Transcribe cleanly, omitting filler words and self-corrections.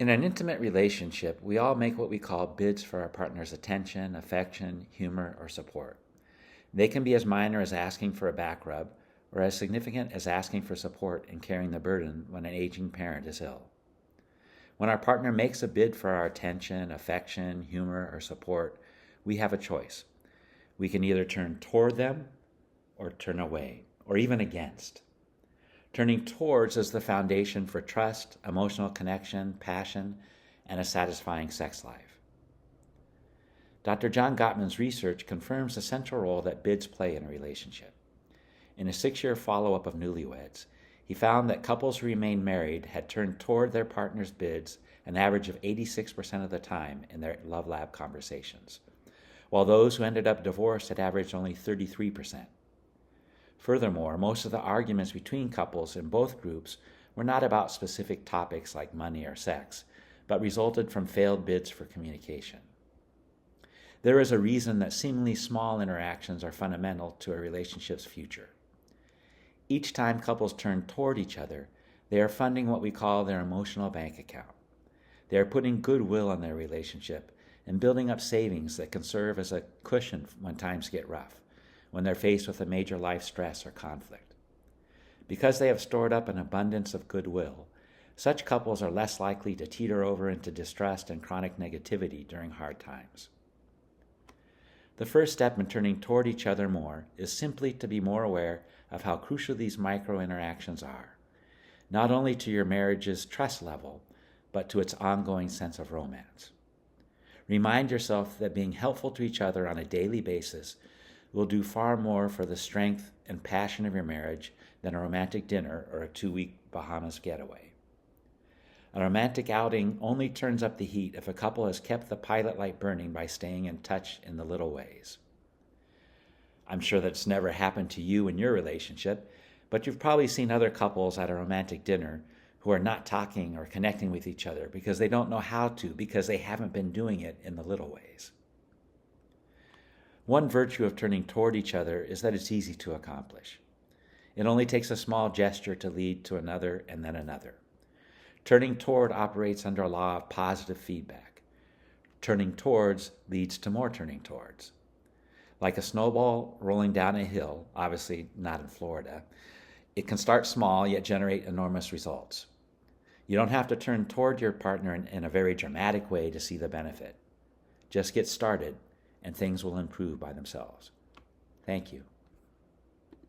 In an intimate relationship, we all make what we call bids for our partner's attention, affection, humor, or support. They can be as minor as asking for a back rub, or as significant as asking for support in carrying the burden when an aging parent is ill. When our partner makes a bid for our attention, affection, humor, or support, we have a choice. We can either turn toward them or turn away, or even against. Turning towards is the foundation for trust, emotional connection, passion, and a satisfying sex life. Dr. John Gottman's research confirms the central role that bids play in a relationship. In a 6-year follow-up of newlyweds, he found that couples who remained married had turned toward their partner's bids an average of 86% of the time in their Love Lab conversations, while those who ended up divorced had averaged only 33%. Furthermore, most of the arguments between couples in both groups were not about specific topics like money or sex, but resulted from failed bids for communication. There is a reason that seemingly small interactions are fundamental to a relationship's future. Each time couples turn toward each other, they are funding what we call their emotional bank account. They are putting goodwill in their relationship and building up savings that can serve as a cushion when times get rough, when they're faced with a major life stress or conflict. Because they have stored up an abundance of goodwill, such couples are less likely to teeter over into distrust and chronic negativity during hard times. The first step in turning toward each other more is simply to be more aware of how crucial these micro-interactions are, not only to your marriage's trust level, but to its ongoing sense of romance. Remind yourself that being helpful to each other on a daily basis will do far more for the strength and passion of your marriage than a romantic dinner or a 2-week Bahamas getaway. A romantic outing only turns up the heat if a couple has kept the pilot light burning by staying in touch in the little ways. I'm sure that's never happened to you in your relationship, but you've probably seen other couples at a romantic dinner who are not talking or connecting with each other because they don't know how to, because they haven't been doing it in the little ways. One virtue of turning toward each other is that it's easy to accomplish. It only takes a small gesture to lead to another and then another. Turning toward operates under a law of positive feedback. Turning towards leads to more turning towards. Like a snowball rolling down a hill, obviously not in Florida, it can start small yet generate enormous results. You don't have to turn toward your partner in a very dramatic way to see the benefit. Just get started, and things will improve by themselves. Thank you.